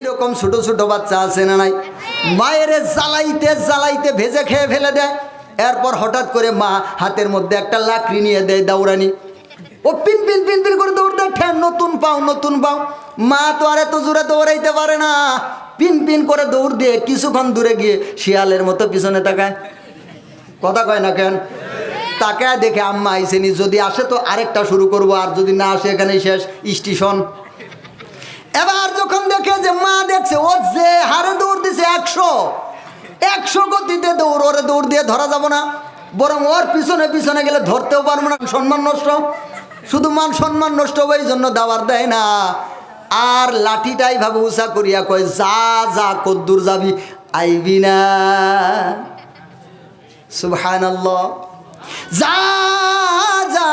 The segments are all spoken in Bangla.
এরকম ছোট ছোট বাচ্চা আছে না নাই, মায়ের জ্বালাইতে জ্বালাইতে ভেজে খেয়ে ফেলে দেয়। এরপর হঠাৎ করে মা হাতের মধ্যে একটা লাকড়ি নিয়ে দেয় দৌড়ানি, ও পিন পিন পিন পিন করে দৌড় দেয়, ঠ্যান নতুন পাও নতুন পাও। মা তো আর এত জোরে দৌড়াইতে পারে না, পিন পিন করে দৌড় দিয়ে কিছুক্ষণ দূরে গিয়ে শিয়ালের মতো পিছনে তাকায়। কথা কয় না কেন? তাকায় দেখে আম্মা আইসেনি, যদি আসে তো আরেকটা শুরু করব, আর যদি না আসে এখানেই শেষ স্টেশন। এবার যখন দেখে যে মা দেখছে ও যে হারে দৌড় দিছে 100 গতিতে দৌড়, ওরে দৌড় দিয়ে ধরা যাব না, বরং ওর পিছনে পিছনে গেলে ধরতেও পারবো না, সম্মান নষ্ট, শুধু মান সম্মান নষ্ট হবে, এই জন্য দাবার দেয় না। আর লাঠিটাই ভাবে উষা করিয়া কয়, যা যা কদ্দুর যাবি, আইবি না। সুবহানাল্লাহ। যা যা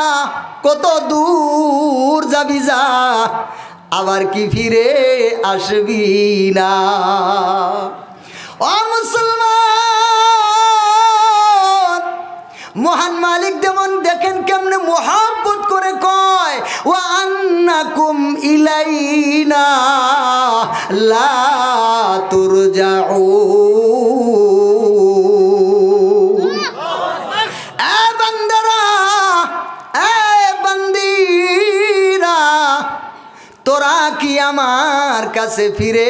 কত দূর যাবি যা, আবার কি ফিরে আসবি না। ও মুসলমান, মহান মালিক যেমন দেখেন কেমনে মোহাব্বত করে কয়, ওয়া আন্নাকুম ইলাইনা লা তুরজাউন। এ বান্দারা, এ বান্দিরা, তোরা কি আমার কাছে ফিরে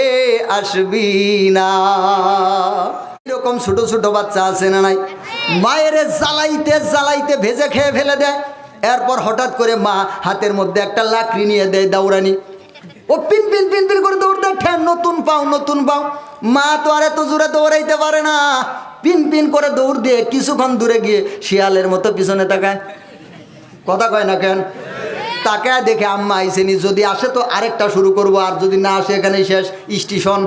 আসবি না। এরকম ছোট ছোট বাচ্চা আছে না নাই, মায়ের জ্বালাইতে জ্বালাইতে ভেজে খেয়ে ফেলে দেয়। এরপর হঠাৎ করে মা হাতের মধ্যে একটা লাকড়ি নিয়ে দেয় দৌড়ানি, ও পিন পিন পিন পিন করে দৌড় দেয়, ঠ্যান নতুন পাও নতুন পাও। মা তো আর এত জোরে দৌড়াইতে পারে না, পিন পিন করে দৌড় দিয়ে কিছুক্ষণ দূরে গিয়ে শিয়ালের মতো পিছনে তাকায়। কথা কয় না কেন? তাকায় দেখে আম্মা আইসেনি, যদি আসে তো আরেকটা শুরু করব, আর যদি না আসে এখানেই শেষ স্টেশন।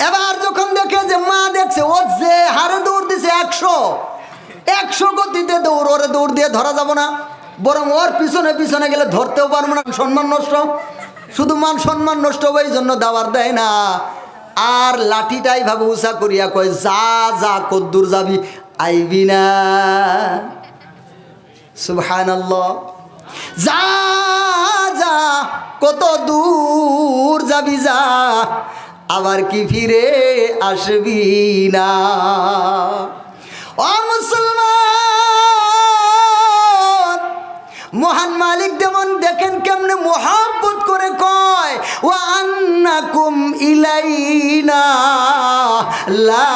এবার যখন দেখে যে মা দেখছে ও যে হারে দৌড় দিছে 100 গতিতে দৌড়, ওরে দৌড় দিয়ে ধরা যাব না, বরং ওর পিছনে পিছনে গেলে ধরতেও পারবো না, সম্মান নষ্ট, শুধু মান সম্মান নষ্ট হবে, এই জন্য দাবার দেয় না। আর লাঠিটাই ভাবে উষা করিয়া কয়, যা যা কদ্দুর যাবি, আইবি না। সুবহানাল্লাহ। যা যা কত দূর যাবি যা, আবার কি ফিরে আসবি না। ও মুসলমান, মহান মালিক যেমন দেখেন কেমনে মোহাব্বত করে কয়, ওয়া আন্নাকুম ইলাইনা লা